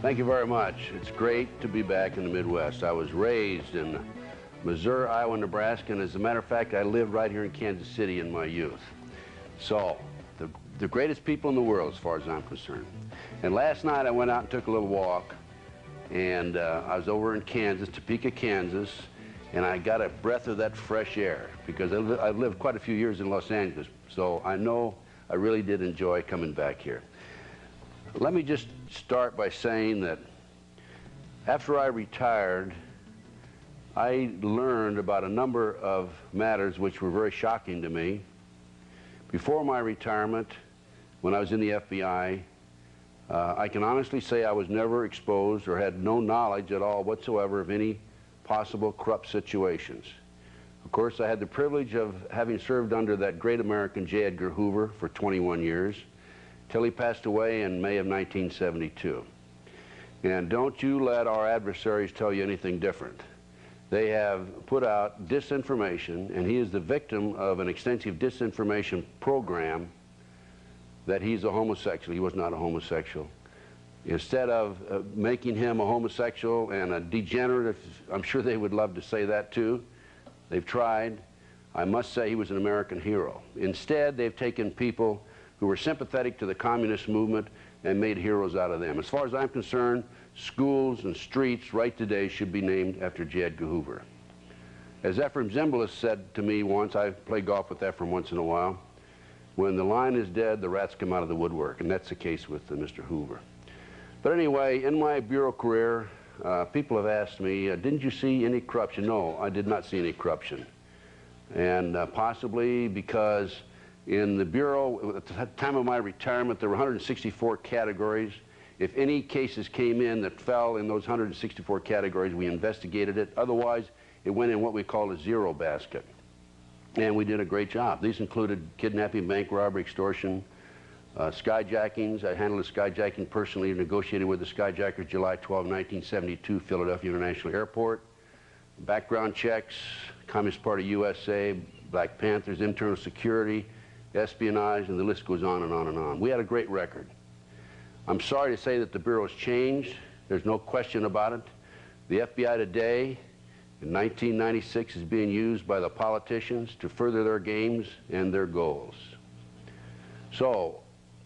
Thank you very much. It's great to be back in the Midwest. I was raised in Missouri, Iowa, Nebraska, and as a matter of fact, I lived right here in Kansas City in my youth. So, the greatest people in the world as far as I'm concerned. And last night I went out and took a little walk, and I was over in Kansas, Topeka, Kansas, and I got a breath of that fresh air because I've lived quite a few years in Los Angeles, so I know I really did enjoy coming back here. Let me just start by saying that after I retired, I learned about a number of matters which were very shocking to me. Before my retirement, when I was in the FBI, I can honestly say I was never exposed or had no knowledge at all whatsoever of any possible corrupt situations. Of course, I had the privilege of having served under that great American J. Edgar Hoover for 21 years, till he passed away in May of 1972. And don't you let our adversaries tell you anything different. They have put out disinformation, and he is the victim of an extensive disinformation program that he's a homosexual. He was not a homosexual. Instead of making him a homosexual and a degenerate, I'm sure they would love to say that too, they've tried. I must say he was an American hero. Instead, they've taken people who were sympathetic to the communist movement and made heroes out of them. As far as I'm concerned, schools and streets right today should be named after J. Edgar Hoover. As Ephraim Zimbalist said to me once, I play golf with Ephraim once in a while, when the lion is dead, the rats come out of the woodwork, and that's the case with Mr. Hoover. But anyway, in my bureau career, people have asked me, didn't you see any corruption? No, I did not see any corruption. And possibly because in the bureau, at the time of my retirement, there were 164 categories. If any cases came in that fell in those 164 categories, we investigated it. Otherwise, it went in what we call a zero basket. And we did a great job. These included kidnapping, bank robbery, extortion, skyjackings. I handled the skyjacking personally, negotiated with the skyjackers July 12, 1972, Philadelphia International Airport. Background checks, Communist Party USA, Black Panthers, internal security, espionage, and the list goes on and on and on. We had a great record. I'm sorry to say that the Bureau has changed. There's no question about it. The FBI today, in 1996, is being used by the politicians to further their games and their goals. So,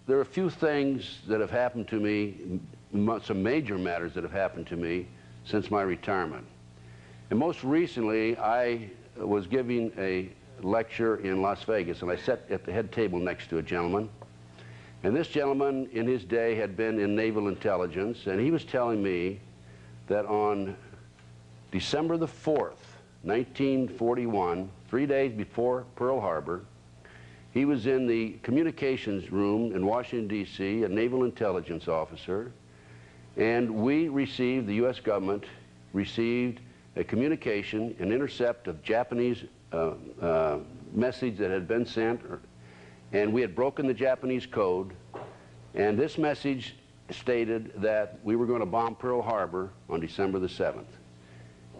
there are a few things that have happened to me, some major matters that have happened to me since my retirement. And most recently, I was giving a lecture in Las Vegas, and I sat at the head table next to a gentleman. And this gentleman, in his day, had been in naval intelligence, and he was telling me that on December the 4th, 1941, 3 days before Pearl Harbor, he was in the communications room in Washington, D.C., a naval intelligence officer, and we received, the U.S. government received a communication, an intercept of Japanese message that had been sent, and we had broken the Japanese code, and this message stated that we were going to bomb Pearl Harbor on December the 7th.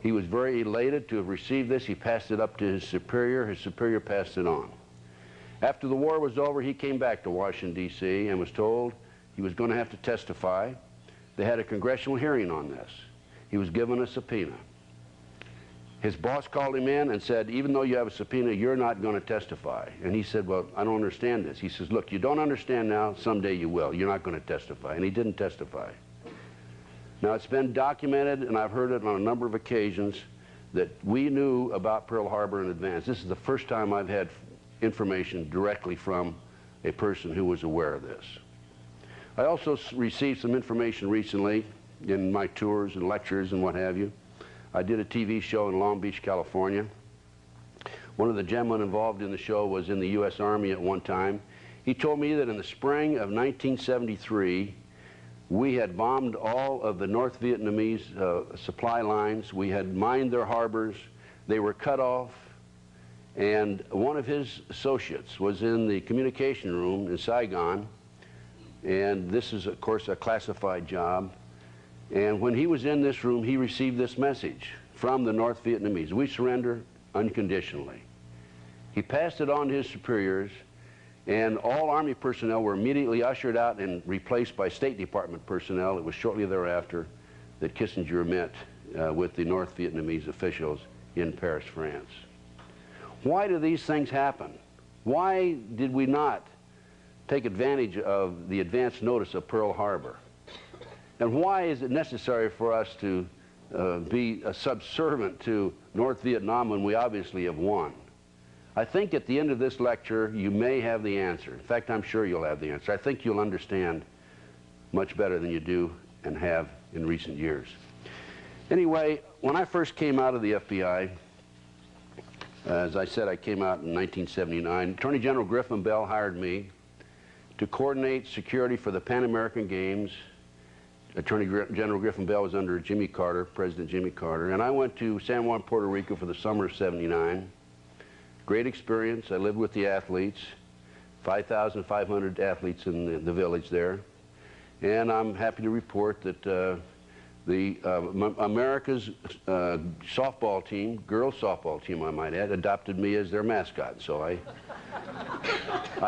He was very elated to have received this. He passed it up to his superior passed it on. After the war was over, he came back to Washington, D.C., and was told he was going to have to testify. They had a congressional hearing on this. He was given a subpoena. His boss called him in and said, even though you have a subpoena, you're not going to testify. And he said, well, I don't understand this. He says, look, you don't understand now, someday you will. You're not going to testify. And he didn't testify. Now, it's been documented, and I've heard it on a number of occasions, that we knew about Pearl Harbor in advance. This is the first time I've had information directly from a person who was aware of this. I also received some information recently in my tours and lectures and what have you. I did a TV show in Long Beach, California. One of the gentlemen involved in the show was in the U.S. Army at one time. He told me that in the spring of 1973, we had bombed all of the North Vietnamese supply lines. We had mined their harbors. They were cut off. And one of his associates was in the communication room in Saigon. And this is, of course, a classified job. And when he was in this room, he received this message from the North Vietnamese: we surrender unconditionally. He passed it on to his superiors, And all Army personnel were immediately ushered out and replaced by State Department personnel. It was shortly thereafter that Kissinger met with the North Vietnamese officials in Paris, France. Why do these things happen? Why did we not take advantage of the advance notice of Pearl Harbor? And why is it necessary for us to be subservient to North Vietnam when we obviously have won? I think at the end of this lecture, you may have the answer. In fact, I'm sure you'll have the answer. I think you'll understand much better than you do and have in recent years. Anyway, when I first came out of the FBI, as I said, I came out in 1979. Attorney General Griffin Bell hired me to coordinate security for the Pan American Games. Attorney General Griffin Bell was under Jimmy Carter, President Jimmy Carter, and I went to San Juan, Puerto Rico for the summer of '79. Great experience. I lived with the athletes, 5,500 athletes in the village there. And I'm happy to report that America's softball team, girls softball team I might add, adopted me as their mascot. So I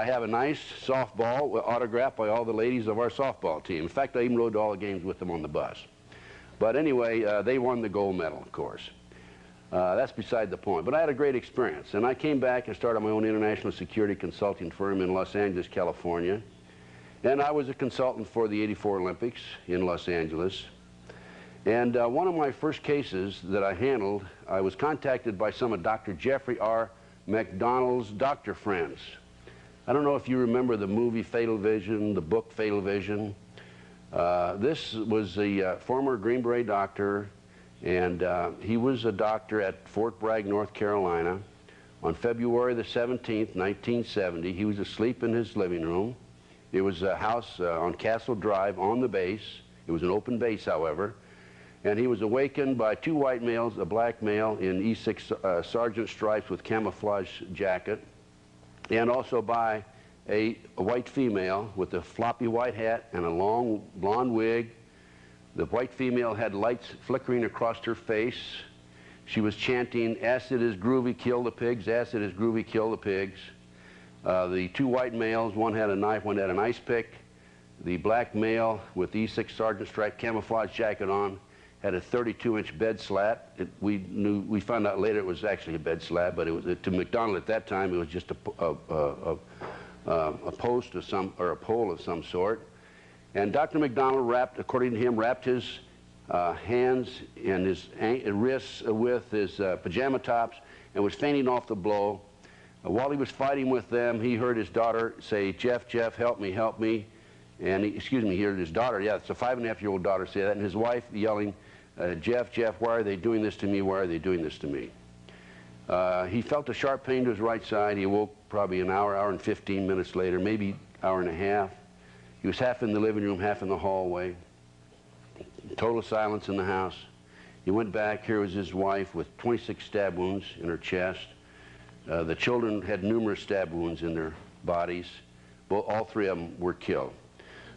have a nice softball autographed by all the ladies of our softball team. In fact, I even rode to all the games with them on the bus. But anyway, they won the gold medal, of course. That's beside the point. But I had a great experience. And I came back and started my own international security consulting firm in Los Angeles, California. And I was a consultant for the '84 Olympics in Los Angeles. And one of my first cases that I handled, I was contacted by some of Dr. Jeffrey R. McDonald's doctor friends. I don't know if you remember the movie Fatal Vision, the book Fatal Vision. This was a former Green Beret doctor, and he was a doctor at Fort Bragg, North Carolina. On February the 17th, 1970, he was asleep in his living room. It was a house on Castle Drive on the base. It was an open base, however. And he was awakened by two white males, a black male in E6 sergeant stripes with camouflage jacket, and also by a white female with a floppy white hat and a long blonde wig. The white female had lights flickering across her face. She was chanting, "Acid is groovy, kill the pigs, acid is groovy, kill the pigs." The two white males, one had a knife, one had an ice pick. The black male with the E6 sergeant stripe camouflage jacket on had a 32-inch bed slat. We found out later it was actually a bed slat, but it was to McDonald at that time. It was just a post of some, or a pole of some sort. And Dr. McDonald wrapped, according to him, wrapped his hands and his wrists with his pajama tops and was fainting off the blow. While he was fighting with them, he heard his daughter say, "Jeff, Jeff, help me, help me." And he heard his daughter, yeah, it's a 5.5-year-old daughter say that, and his wife yelling, "Jeff, Jeff, why are they doing this to me? Why are they doing this to me?" He felt a sharp pain to his right side. He woke probably an hour, hour and 15 minutes later, maybe hour and a half. He was half in the living room, half in the hallway. Total silence in the house. He went back. Here was his wife with 26 stab wounds in her chest. The children had numerous stab wounds in their bodies. All three of them were killed.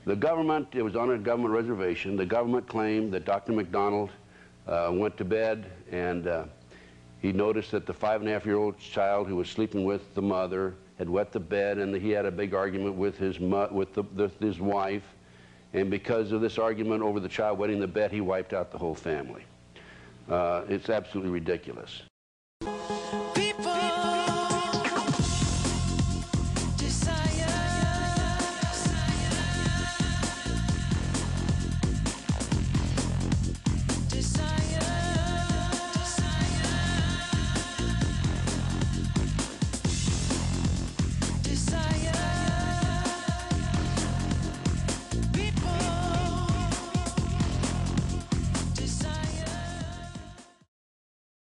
The government, it was on a government reservation. The government claimed that Dr. McDonald went to bed and he noticed that the 5.5-year-old child who was sleeping with the mother had wet the bed, and he had a big argument with his wife. And because of this argument over the child wetting the bed, he wiped out the whole family. It's absolutely ridiculous.